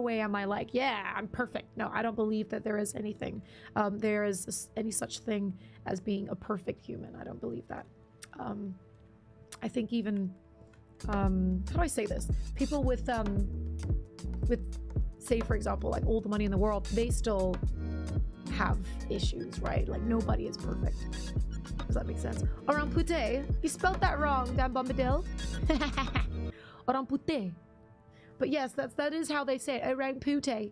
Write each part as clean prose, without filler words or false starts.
way am I like, yeah, I'm perfect. No, I don't believe that there is anything. There is any such thing as being a perfect human. I don't believe that. I think even, how do I say this? People with say, for example, like all the money in the world, they still have issues, right? Like nobody is perfect. Does that make sense? Orang putih. You spelled that wrong, Dan Bombadil. Orang putih. But yes, that is how they say it. Orang putih.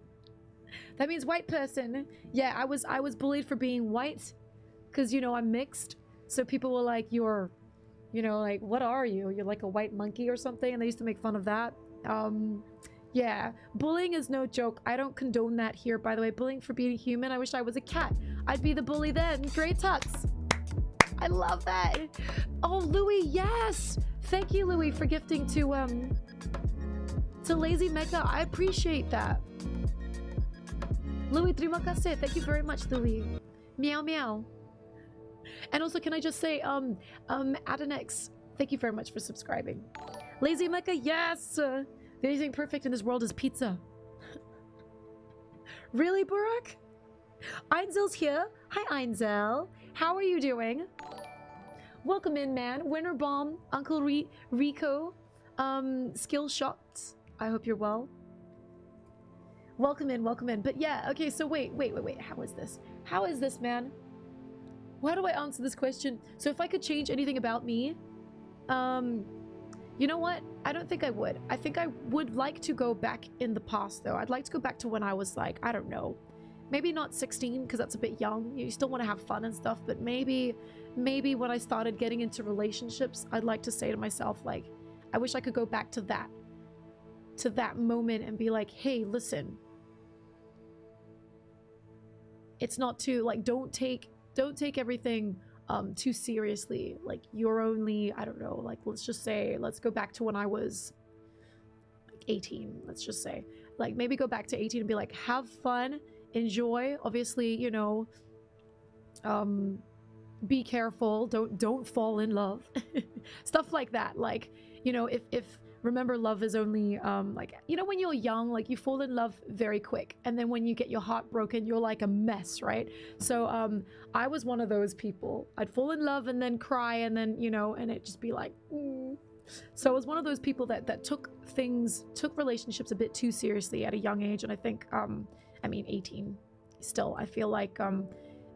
That means white person. Yeah, I was bullied for being white because, you know, I'm mixed. So people were like, you're, you know, like, what are you? You're like a white monkey or something. And they used to make fun of that. Yeah, bullying is no joke. I don't condone that here, by the way. Bullying for being human. I wish I was a cat. I'd be the bully then. Great Tux. I love that. Oh, Louis, yes. Thank you, Louis, for gifting to Lazy Mecca. I appreciate that. Louis, terima kasih. Thank you very much, Louis. Meow, meow. And also, can I just say, Adonex, thank you very much for subscribing. Lazy Mecca, yes. The only thing perfect in this world is pizza. Really, Burak? Einzel's here. Hi, Einzel. How are you doing? Welcome in, man. Winter Bomb, Uncle Rico, Skill Shots. I hope you're well. Welcome in, welcome in. But yeah, okay, so wait. How is this? How is this, man? How do I answer this question? So if I could change anything about me, you know what? I don't think I would. I think I would like to go back in the past, though. I'd like to go back to when I was like, I don't know, maybe not 16 because that's a bit young. You still want to have fun and stuff, but maybe when I started getting into relationships, I'd like to say to myself, like, I wish I could go back to that moment and be like, hey, listen, it's not too, like, don't take everything too seriously. Like, you're only, I don't know, like, let's just say, let's go back to when I was like 18, let's just say, like, maybe go back to 18 and be like, have fun, enjoy, obviously, you know, be careful, don't fall in love. Stuff like that. Like, you know, if remember, love is only like, you know, when you're young, like, you fall in love very quick, and then when you get your heart broken, you're like a mess, right? So I was one of those people. I'd fall in love and then cry, and then, you know, and it just be like, So I was one of those people that took relationships a bit too seriously at a young age. And I think I mean 18 still, I feel like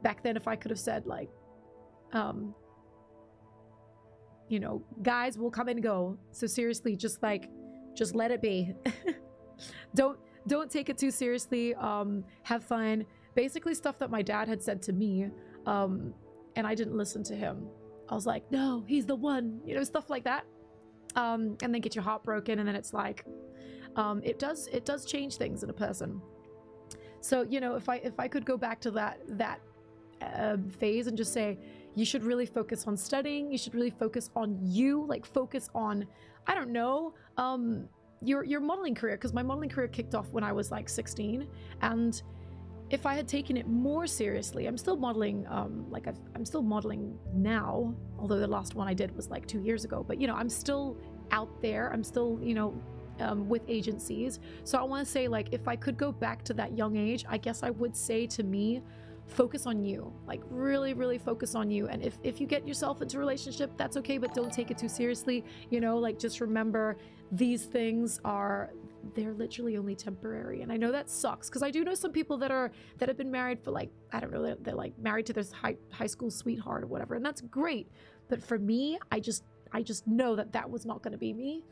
back then, if I could have said, like, you know, guys will come and go, so seriously, just let it be. don't take it too seriously. Have fun. Basically stuff that my dad had said to me, and I didn't listen to him. I was like, no, he's the one, you know, stuff like that. And then get your heart broken, and then it's like, it does change things in a person. So, you know, if I could go back to that phase and just say, you should really focus on studying, you should really focus on you, like, focus on, I don't know, your modeling career, because my modeling career kicked off when I was like 16, and if I had taken it more seriously, I'm still modeling, like, I'm still modeling now, although the last one I did was like 2 years ago, but, you know, I'm still out there, I'm still, you know, with agencies. So I want to say, like, if I could go back to that young age, I guess I would say to me, focus on you, like, really, really focus on you. And if you get yourself into a relationship, that's okay, but don't take it too seriously, you know, like, just remember these things they're literally only temporary. And I know that sucks, because I do know some people that have been married for, like, I don't know, they're like married to their high school sweetheart or whatever, and that's great. But for me, I just know that was not going to be me,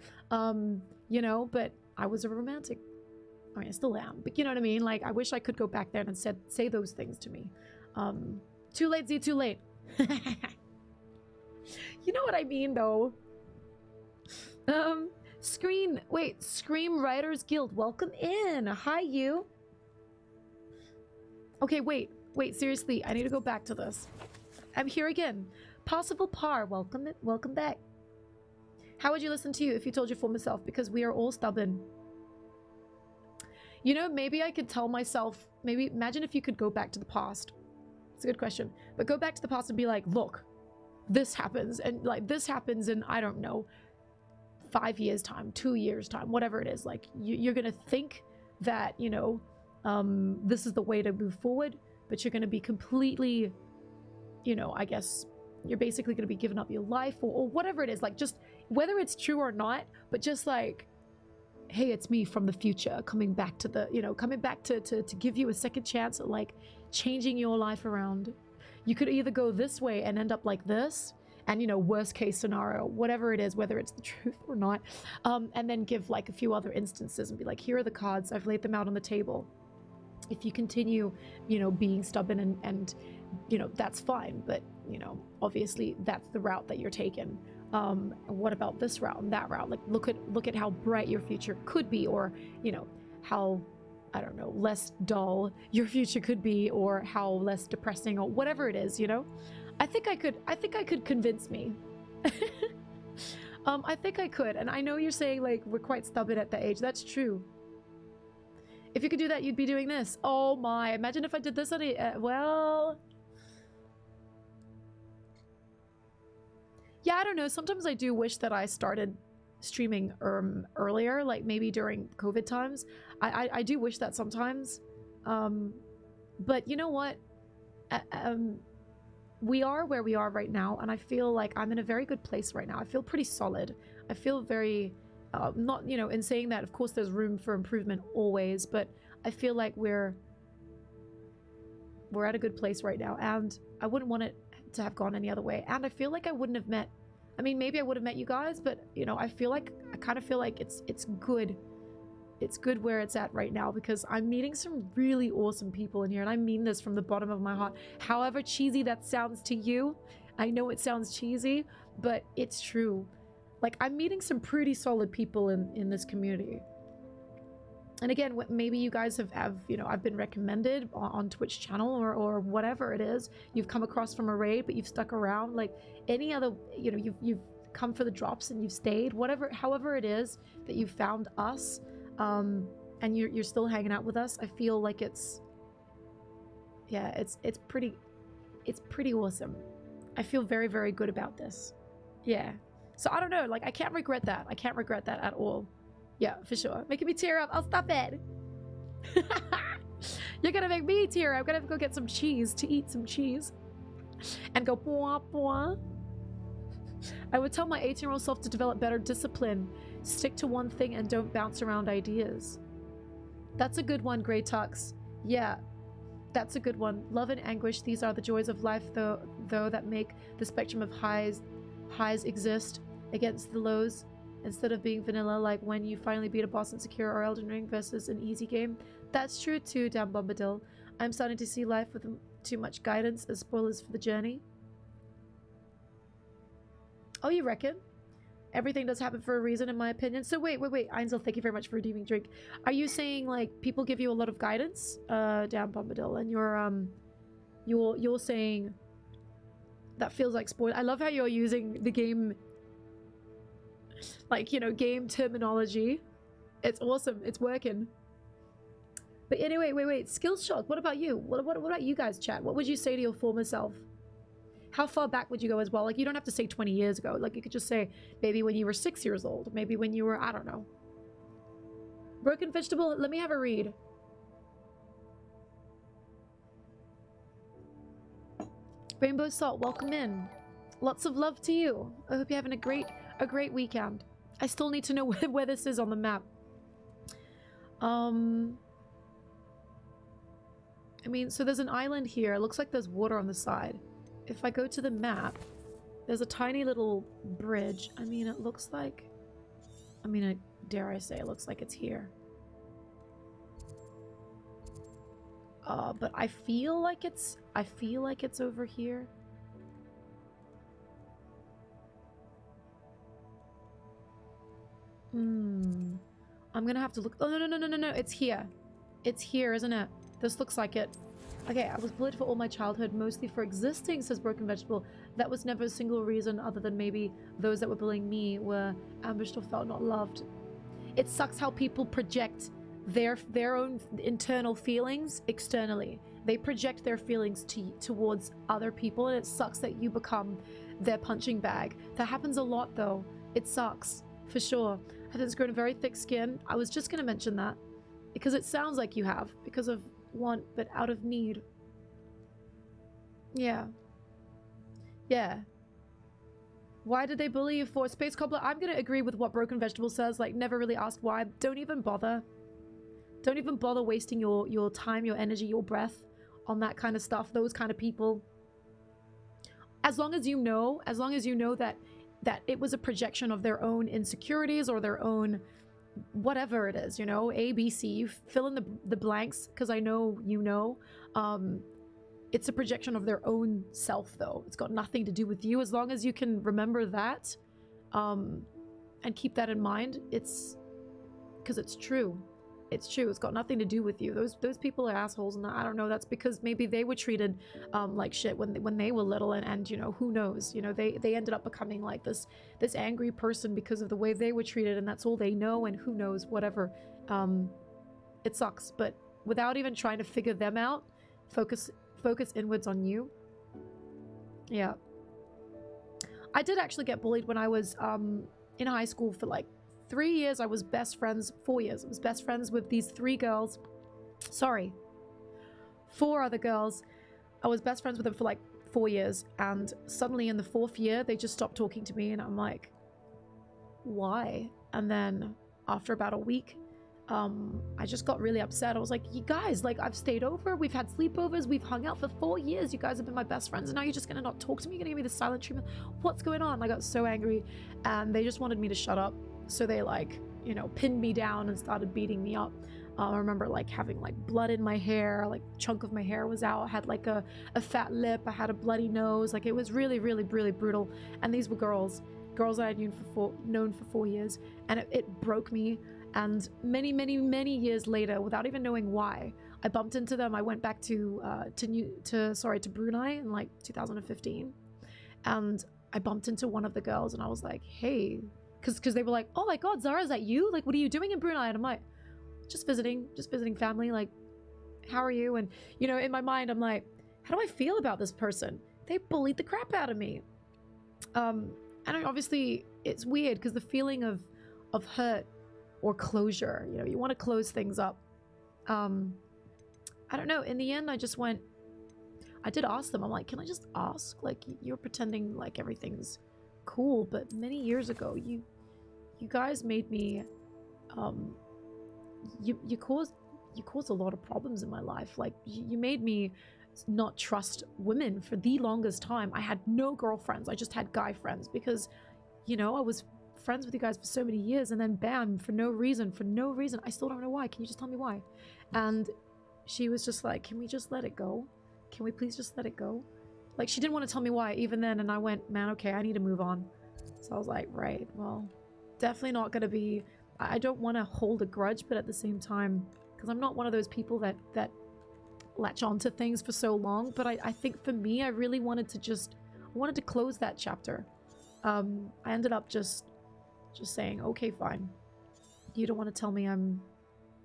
you know. But I was a romantic. I mean, I still am, but you know what I mean? Like, I wish I could go back there and say those things to me. Too late, Z, too late. You know what I mean, though? Scream Writers Guild, welcome in. Hi, you. Okay, wait, seriously, I need to go back to this. I'm here again. Possible Par, welcome back. How would you listen to you if you told your former self? Because we are all stubborn. You know, maybe I could tell myself, maybe imagine if you could go back to the past. It's a good question. But go back to the past and be like, look, this happens. And like, this happens in, I don't know, 5 years time, 2 years time, whatever it is. Like, you're going to think that, you know, this is the way to move forward, but you're going to be completely, you know, I guess you're basically going to be giving up your life or whatever it is, like just whether it's true or not, but just like, hey, it's me from the future coming back to the, you know, coming back to give you a second chance at like changing your life around. You could either go this way and end up like this, and, you know, worst case scenario, whatever it is, whether it's the truth or not, and then give like a few other instances and be like, here are the cards, I've laid them out on the table. If you continue, you know, being stubborn and you know, that's fine, but, you know, obviously that's the route that you're taking. What about this route and that route? Like, look at how bright your future could be, or, you know, how, I don't know, less dull your future could be, or how less depressing, or whatever it is, you know? I think I could convince me. I think I could, and I know you're saying, like, we're quite stubborn at that age. That's true. If you could do that, you'd be doing this. Oh my, imagine if I did this at a, well... Yeah, I don't know. Sometimes I do wish that I started streaming earlier, like maybe during COVID times. I do wish that sometimes. But you know what? We are where we are right now, and I feel like I'm in a very good place right now. I feel pretty solid. I feel very, not, you know, in saying that, of course, there's room for improvement always, but I feel like we're at a good place right now, and I wouldn't want it to have gone any other way. And I feel like I wouldn't have met, I mean, maybe I would have met you guys, but, you know, I kind of feel like it's good. It's good where it's at right now, because I'm meeting some really awesome people in here, and I mean this from the bottom of my heart. However cheesy that sounds to you, I know it sounds cheesy, but it's true. Like, I'm meeting some pretty solid people in this community. And again, maybe you guys have, you know, I've been recommended on Twitch channel or whatever it is. You've come across from a raid, but you've stuck around. Like, any other, you know, you've come for the drops and you've stayed. Whatever, however it is that you found us, and you're still hanging out with us. I feel like it's, yeah, it's pretty awesome. I feel very, very good about this. Yeah. So I don't know. Like, I can't regret that. I can't regret that at all. Yeah, for sure. Making me tear up. I'll stop it. You're gonna make me tear up. I'm gonna have to go get some cheese to eat some cheese. And go, bwah, bwah. I would tell my 18-year-old self to develop better discipline. Stick to one thing and don't bounce around ideas. That's a good one, Grey Tux. Yeah, that's a good one. Love and anguish, these are the joys of life, though that make the spectrum of highs exist against the lows. Instead of being vanilla, like when you finally beat a boss in Secure or Elden Ring versus an easy game. That's true too, damn Bombadil. I'm starting to see life with too much guidance as spoilers for the journey. Oh, you reckon? Everything does happen for a reason, in my opinion. So wait. Einzel, thank you very much for redeeming drink. Are you saying, like, people give you a lot of guidance? Damn Bombadil, and you're saying that feels like spoil. I love how you're using the game, like, you know, game terminology. It's awesome. It's working. But anyway, wait. Skills shock. What about you? What about you guys, chat? What would you say to your former self? How far back would you go as well? Like, you don't have to say 20 years ago. Like, you could just say maybe when you were 6 years old. Maybe when you were, I don't know. Broken Vegetable, let me have a read. Rainbow Salt, welcome in. Lots of love to you. I hope you're having a great weekend. I still need to know where this is on the map. I mean, so there's an island here. It looks like there's water on the side. If I go to the map, there's a tiny little bridge. I mean, it looks like, dare I say, it looks like it's here. But I feel like it's over here. I'm gonna have to look. Oh, no. It's here. It's here, isn't it? This looks like it. Okay, I was bullied for all my childhood, mostly for existing, says Broken Vegetable. That was never a single reason other than maybe those that were bullying me were ambushed or felt not loved. It sucks how people project their own internal feelings externally. They project their feelings towards other people, and it sucks that you become their punching bag. That happens a lot, though. It sucks, for sure. It's grown a very thick skin. I was just going to mention that. Because it sounds like you have. Because of want, but out of need. Yeah. Yeah. Why did they bully you for? Space Cobbler, I'm gonna agree with what Broken Vegetable says. Like, never really asked why. Don't even bother. Don't even bother wasting your time, your energy, your breath on that kind of stuff. Those kind of people. As long as you know that it was a projection of their own insecurities or their own whatever it is, you know, A, B, C. You fill in the blanks, because I know you know. It's a projection of their own self, though. It's got nothing to do with you. As long as you can remember that, and keep that in mind, it's because it's true. It's true. It's got nothing to do with you. Those people are assholes, and I don't know. That's because maybe they were treated like shit when they were little, and you know, who knows? You know, they ended up becoming like this angry person because of the way they were treated, and that's all they know. And who knows? Whatever. It sucks, but without even trying to figure them out, focus inwards on you. Yeah. I did actually get bullied when I was in high school for like 3 years. I was best friends, 4 years. I was best friends with these 3 girls. Sorry. 4 other girls. I was best friends with them for like 4 years. And suddenly in the 4th year, they just stopped talking to me. And I'm like, why? And then after about a week, I just got really upset. I was like, you guys, like, I've stayed over, we've had sleepovers, we've hung out for 4 years, you guys have been my best friends, and now you're just gonna not talk to me, you're gonna give me the silent treatment? What's going on? I got so angry, and they just wanted me to shut up. So they, like, you know, pinned me down and started beating me up. I remember, like, having, like, blood in my hair, like, a chunk of my hair was out, I had, like, a fat lip, I had a bloody nose, like, it was really, really, really brutal. And these were girls I had known for 4 years, and it broke me. And many, many, many years later, without even knowing why, I bumped into them. I went back to Brunei in like 2015, and I bumped into one of the girls, and I was like, "Hey," because they were like, "Oh my God, Zara, is that you? Like, what are you doing in Brunei?" And I'm like, "Just visiting family. Like, how are you?" And you know, in my mind, I'm like, "How do I feel about this person? They bullied the crap out of me." And obviously, it's weird because the feeling of hurt or closure, you know, you want to close things up. I don't know. In the end, I did ask them. I'm like, can I just ask? Like, you're pretending like everything's cool, but many years ago, you guys made me, you caused a lot of problems in my life. Like, you made me not trust women for the longest time. I had no girlfriends. I just had guy friends because, you know, I was friends with you guys for so many years, and then bam, for no reason, I still don't know why. Can you just tell me why? And she was just like, can we just let it go? Can we please just let it go? Like, she didn't want to tell me why even then, and I went, man, okay, I need to move on. So I was like, right, well, definitely not gonna be, I don't want to hold a grudge, but at the same time, because I'm not one of those people that latch onto things for so long, but I think for me, I really wanted to close that chapter. I ended up just saying, okay, fine. You don't want to tell me,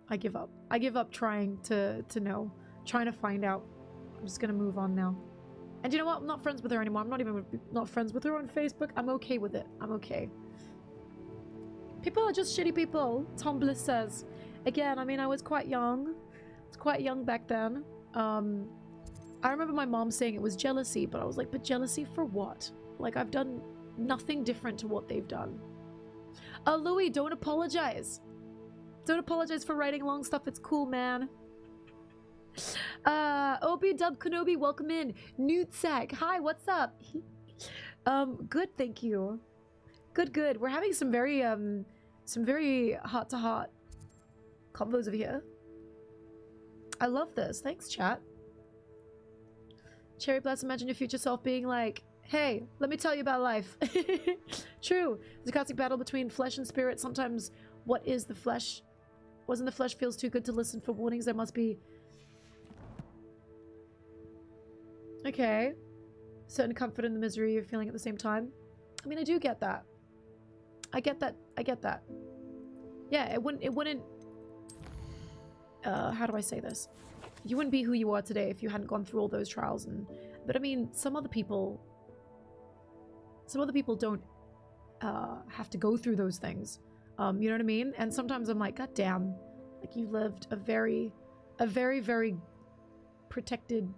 I give up. I give up trying to know, trying to find out. I'm just gonna move on now. And you know what? I'm not friends with her anymore. I'm not friends with her on Facebook. I'm okay with it. I'm okay. People are just shitty people, Tom Bliss says. Again, I mean, I was quite young. I was quite young back then. I remember my mom saying it was jealousy, but I was like, but jealousy for what? Like, I've done nothing different to what they've done. Louis, don't apologize. Don't apologize for writing long stuff. It's cool, man. Obi Dub Kenobi, welcome in. Newtsack, hi, what's up? Good, thank you. Good. We're having some very heart-to-heart combos over here. I love this. Thanks, chat. Cherry Blast, imagine your future self being like, hey, let me tell you about life. True. There's a classic battle between flesh and spirit. Sometimes what is the flesh? What's in the flesh feels too good to listen for warnings. There must be... Okay. Certain comfort in the misery you're feeling at the same time. I mean, I do get that. I get that. Yeah, it wouldn't... how do I say this? You wouldn't be who you are today if you hadn't gone through all those trials. But I mean, some other people don't have to go through those things. You know what I mean? And sometimes I'm like, God damn, Like you lived a very protected,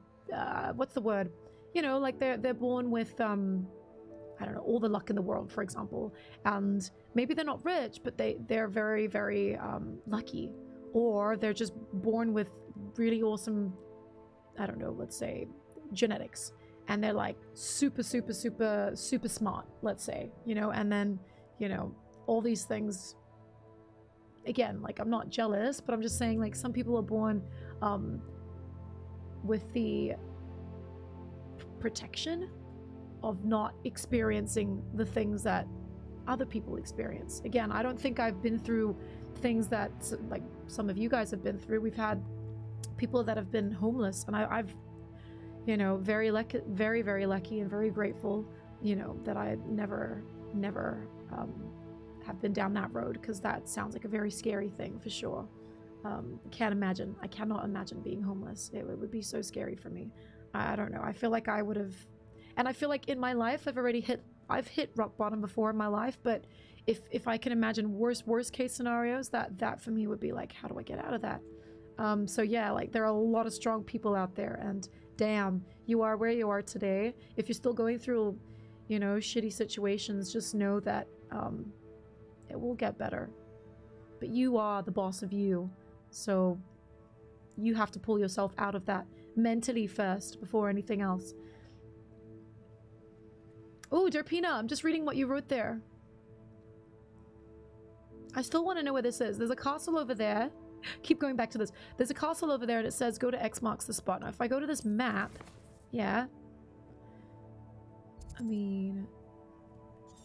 what's the word? You know, like they're born with, I don't know, all the luck in the world, for example. And maybe they're not rich, but they're very lucky. Or they're just born with really awesome, I don't know, let's say genetics. And they're like super smart, let's say, you know, and then, you know, all these things. Again, like I'm not jealous, but I'm just saying like some people are born with the protection of not experiencing the things that other people experience. Again, I don't think I've been through things that like some of you guys have been through. We've had people that have been homeless, and I've you know, very lucky and very grateful, you know, that I never have been down that road, because that sounds like a very scary thing for sure. I cannot imagine being homeless. It would be so scary for me. I don't know. I feel like I would have, and I feel like in my life I've hit rock bottom before in my life, but if I can imagine worst case scenarios, that for me would be like, how do I get out of that? So yeah, like there are a lot of strong people out there, and damn, you are where you are today. If you're still going through, you know, shitty situations, just know that it will get better. But you are the boss of you, so you have to pull yourself out of that mentally first before anything else. Oh, Derpina, I'm just reading what you wrote there. I still want to know where this is. There's a castle over there. Keep going back to this. There's a castle over there and it says go to X marks the spot. Now if I go to this map, yeah, I mean,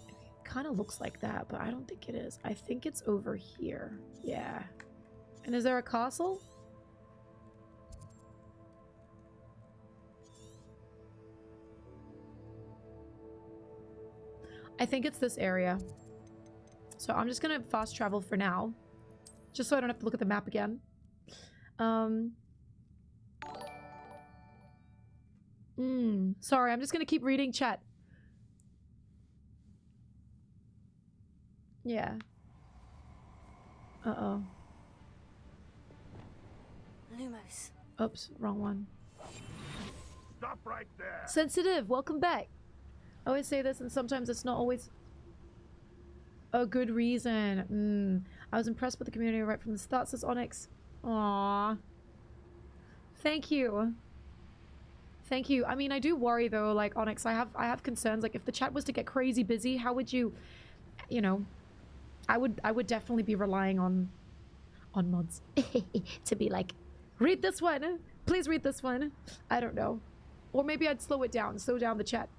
it kind of looks like that, but I don't think it is. I think it's over here. Yeah. And is there a castle? I think it's this area. So I'm just gonna fast travel for now, just so I don't have to look at the map again. Sorry, I'm just gonna keep reading chat. Yeah. Uh-oh. Lumos. Oops, wrong one. Stop right there. Sensitive, welcome back. I always say this, and sometimes it's not always a good reason. I was impressed with the community right from the start, says Onyx. Aww. Thank you. Thank you. I mean, I do worry though, like Onyx, I have concerns. Like if the chat was to get crazy busy, how would you know, I would definitely be relying on mods to be like, read this one. Please read this one. I don't know. Or maybe I'd slow down the chat.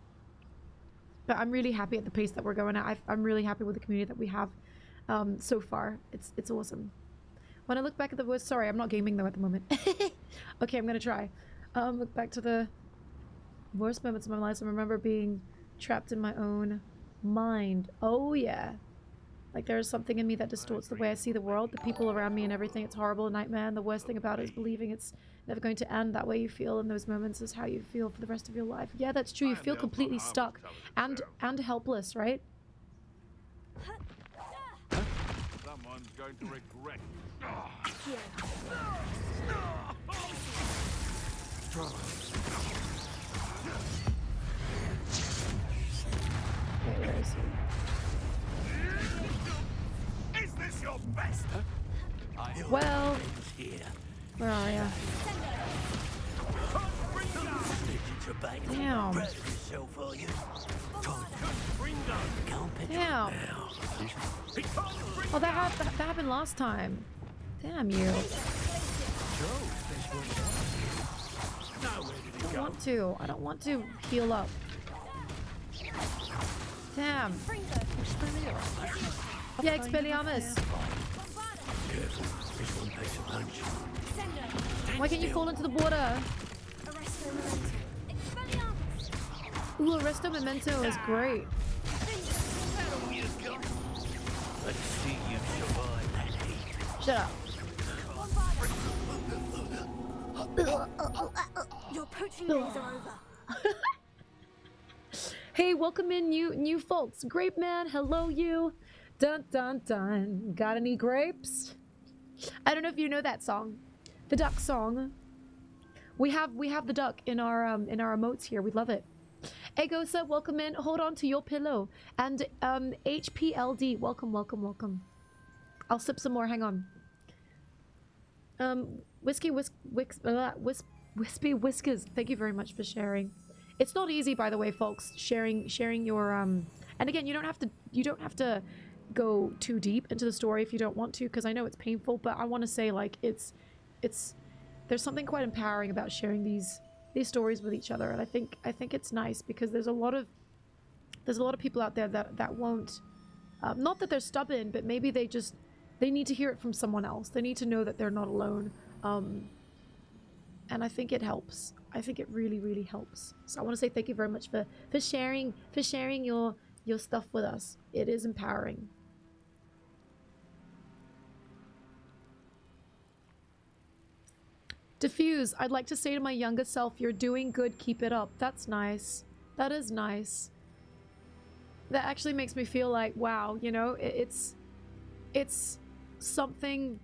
But I'm really happy at the pace that we're going at. I'm really happy with the community that we have so far. It's awesome. When I look back at the worst, sorry, I'm not gaming though at the moment. Okay, I'm gonna try. Look back to the worst moments of my life. I remember being trapped in my own mind. Oh yeah. Like there's something in me that distorts the way I see the world, the people around me and everything. It's horrible, a nightmare. And the worst thing about it is believing it's never going to end. That way you feel in those moments is how you feel for the rest of your life. Yeah, that's true. You feel completely stuck and helpless, right? Someone's going to regret. Okay, where is he? Is this your best? Well, where are ya? Damn. Damn. Oh, that happened last time. Damn you. I don't want to heal up. Damn. Yeah, Expelliarmus. Why can't you fall into the water? Ooh, Arresto Memento is great. Let's see you survive that heat. Shut up. Your poaching days are over. Hey, welcome in new folks. Grape Man, hello you. Dun dun dun. Got any grapes? I don't know if you know that song. The duck song. We have the duck in our emotes here. We love it. Egosa, welcome in. Hold on to your pillow. And HPLD, welcome, welcome, welcome. I'll sip some more. Hang on. Wispy Whiskers, thank you very much for sharing. It's not easy, by the way, folks. Sharing your and again, you don't have to go too deep into the story if you don't want to, because I know it's painful. But I want to say, like, it's there's something quite empowering about sharing these stories with each other, and I think it's nice because there's a lot of people out there that won't, not that they're stubborn, but maybe they need to hear it from someone else. They need to know that they're not alone, and I think it helps. I think it really, really helps. So I want to say thank you very much for sharing your stuff with us. It is empowering. Diffuse, I'd like to say to my younger self, you're doing good, keep it up. That's nice. That is nice. That actually makes me feel like, wow, you know, it's something,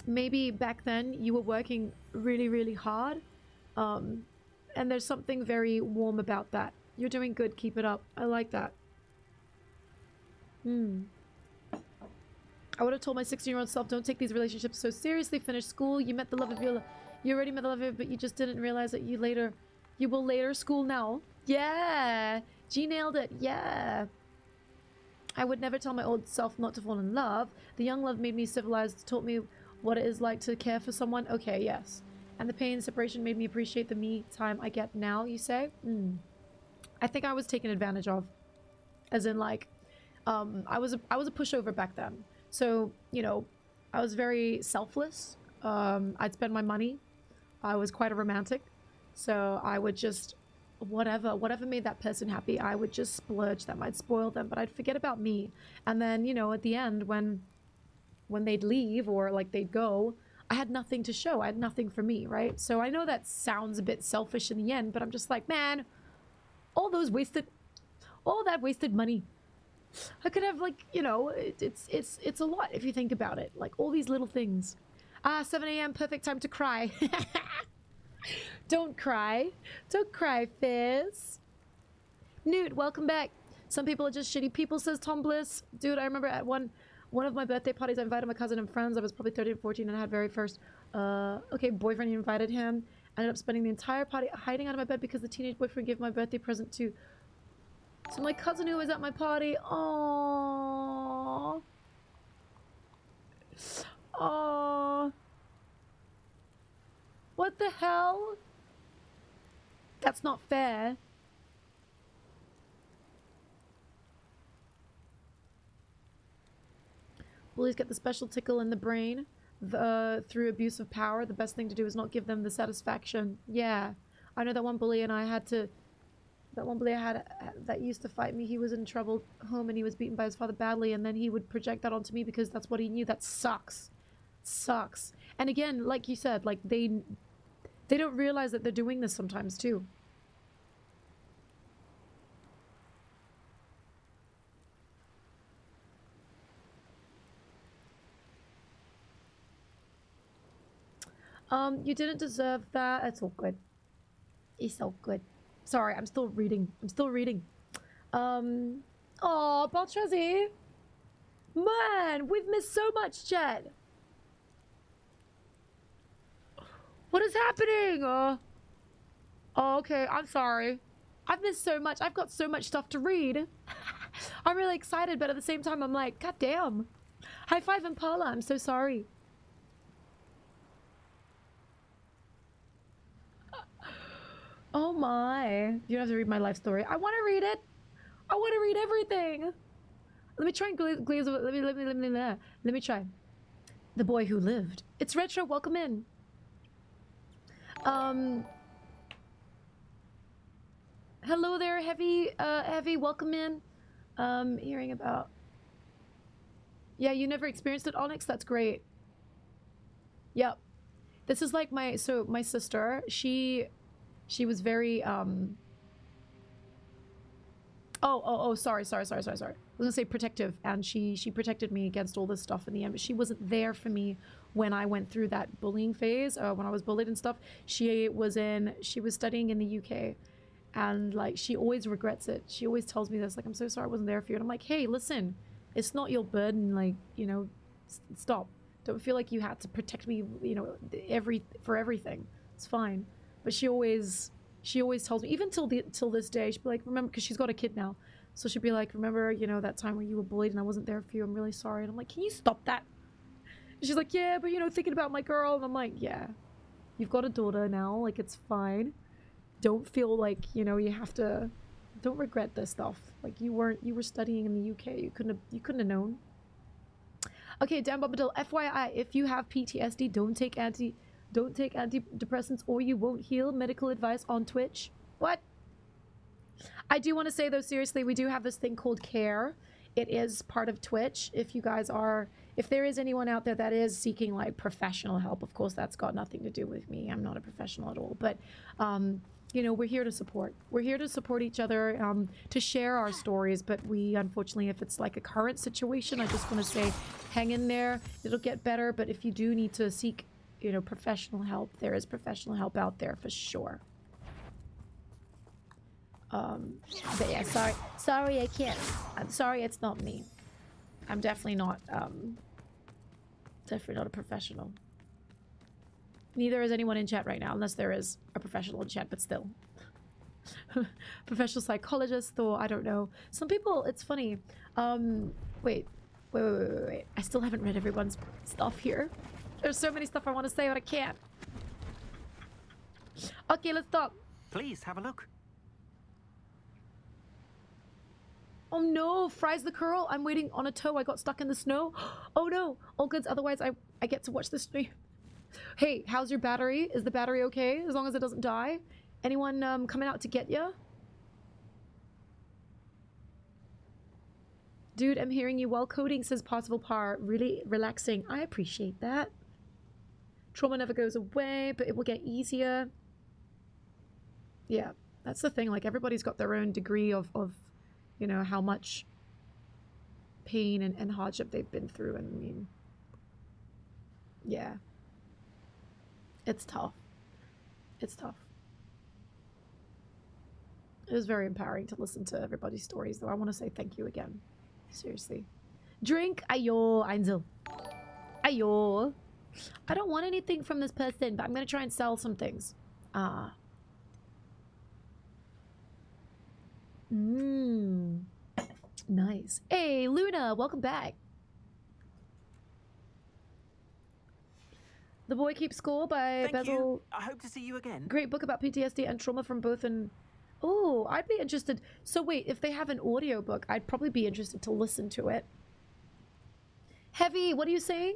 maybe back then you were working really, really hard. And there's something very warm about that. You're doing good, keep it up. I like that. I would have told my 16-year-old self, don't take these relationships so seriously. Finish school. You met the love of your life. You already met the love of it, but you just didn't realize that you will later school now. Yeah. G nailed it. Yeah. I would never tell my old self not to fall in love. The young love made me civilized, taught me what it is like to care for someone. Okay, yes. And the pain and separation made me appreciate the me time I get now, you say? I think I was taken advantage of. As in, like, I was a pushover back then. So, you know, I was very selfless. I'd spend my money. I was quite a romantic. So I would just, whatever made that person happy, I would just splurge them. I'd spoil them, but I'd forget about me. And then, you know, at the end, when they'd leave or like they'd go, I had nothing to show. I had nothing for me, right? So I know that sounds a bit selfish in the end, but I'm just like, man, all that wasted money. I could have, like, you know, it's a lot if you think about it. Like, all these little things. 7 a.m. perfect time to cry. Don't cry. Don't cry, Fizz. Newt, welcome back. Some people are just shitty people, says Tom Bliss. Dude, I remember at one of my birthday parties, I invited my cousin and friends. I was probably 13 or 14 and I had very first, boyfriend invited him. I ended up spending the entire party hiding out of my bed because the teenage boyfriend gave my birthday present to my cousin who was at my party. Aww. Aww. What the hell? That's not fair. Bullies get the special tickle in the brain through abuse of power. The best thing to do is not give them the satisfaction. Yeah. I know that one bully and I had to... That one bully I had that used to fight me, he was in trouble home and he was beaten by his father badly, and then he would project that onto me because that's what he knew. That sucks. Sucks. And again, like you said, like they don't realize that they're doing this sometimes too. You didn't deserve that. It's all good. It's all good. Sorry, I'm still reading. Aw, Baltrezzy. Man, we've missed so much, Jet. What is happening? Oh, okay, I'm sorry. I've missed so much. I've got so much stuff to read. I'm really excited, but at the same time, I'm like, God damn. High five, Impala. I'm so sorry. Oh my. You don't have to read my life story. I want to read it. I want to read everything. Let me try and glaze over. Let me try. The Boy Who Lived. It's Retro. Welcome in. Hello there, Heavy. Heavy, welcome in. Hearing about... Yeah, you never experienced it, Onyx? That's great. Yep. This is like my sister, she was very, sorry. gonna say protective, and she protected me against all this stuff in the end, but she wasn't there for me when I went through that bullying phase, when I was bullied and stuff. She was studying in the UK, and like she always regrets it. She always tells me this, like, I'm so sorry I wasn't there for you. And I'm like, hey, listen, it's not your burden, like, you know, stop. Don't feel like you had to protect me, you know, for everything. It's fine. But she always tells me, even till this day, she'd be like, remember, because she's got a kid now, so she'd be like, remember, you know, that time where you were bullied and I wasn't there for you, I'm really sorry. And I'm like, can you stop that? And she's like, yeah, but you know, thinking about my girl. And I'm like, yeah, you've got a daughter now, like, it's fine. Don't feel like, you know, you have to, don't regret this stuff. Like, you were studying in the UK, you couldn't have known. Okay, Dan Bobadil, FYI, if you have PTSD, don't take antidepressants or you won't heal. Medical advice on Twitch. What? I do want to say, though, seriously, we do have this thing called CARE. It is part of Twitch. If there is anyone out there that is seeking, like, professional help, of course, that's got nothing to do with me. I'm not a professional at all. But, you know, we're here to support. We're here to support each other, to share our stories. But we, unfortunately, if it's like a current situation, I just want to say, hang in there. It'll get better. But if you do need to seek, you know, professional help, there is professional help out there for sure. But yeah, sorry I can't. I'm sorry it's not me. I'm definitely not a professional. Neither is anyone in chat right now, unless there is a professional in chat, but still. Professional psychologist, or I don't know. Some people, it's funny. Wait. I still haven't read everyone's stuff here. There's so many stuff I want to say, but I can't. Okay, let's stop. Please have a look. Oh no, fries the curl. I'm waiting on a toe. I got stuck in the snow. Oh no, all goods. Otherwise, I get to watch the stream. Hey, how's your battery? Is the battery okay? As long as it doesn't die? Anyone coming out to get ya? Dude, I'm hearing you well. Coding says possible par. Really relaxing. I appreciate that. Trauma never goes away, but it will get easier. Yeah, that's the thing. Like, everybody's got their own degree of you know, how much pain and hardship they've been through. And I mean, yeah. It's tough. It's tough. It was very empowering to listen to everybody's stories, though. I want to say thank you again. Seriously. Drink. Ayo, Einzel. Ayo. I don't want anything from this person, but I'm going to try and sell some things. Nice. Hey, Luna, welcome back. The Boy Keeps Score by Thank Basil. you. I hope to see you again. Great book about PTSD and trauma from both. And oh, I'd be interested. So wait, if they have an audiobook, I'd probably be interested to listen to it. Heavy, what are you saying?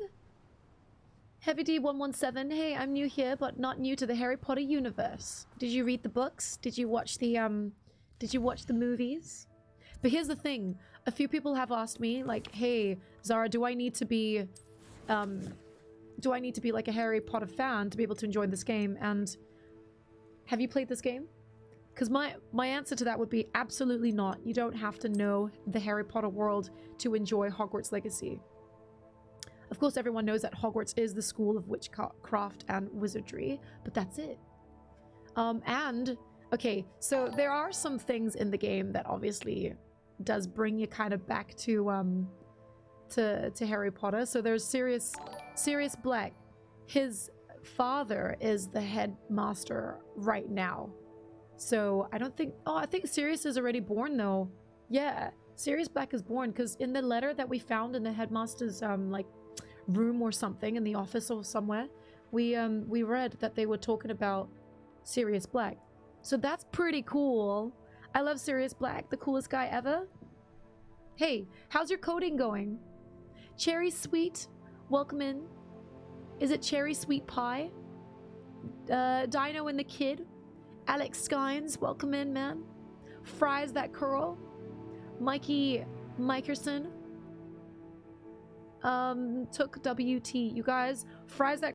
Heavy D117. Hey, I'm new here, but not new to the Harry Potter universe. Did you read the books? Did you watch the movies? But here's the thing. A few people have asked me, like, hey, Zara, do I need to be like a Harry Potter fan to be able to enjoy this game? And have you played this game? Because my answer to that would be absolutely not. You don't have to know the Harry Potter world to enjoy Hogwarts Legacy. Of course, everyone knows that Hogwarts is the school of witchcraft and wizardry, but that's it. Okay, so there are some things in the game that obviously does bring you kind of back to Harry Potter. So there's Sirius Black. His father is the headmaster right now. So I don't think... Oh, I think Sirius is already born, though. Yeah, Sirius Black is born, because in the letter that we found in the headmaster's, like, room or something, in the office or somewhere, we read that they were talking about Sirius Black. So that's pretty cool. I love Sirius Black, the coolest guy ever. Hey, how's your coding going? Cherry Sweet, welcome in. Is it Cherry Sweet Pie? Dino and the Kid. Alex Skynes, welcome in, man. Fries That Curl. Mikey Mikerson. Took WT. You guys, Fries That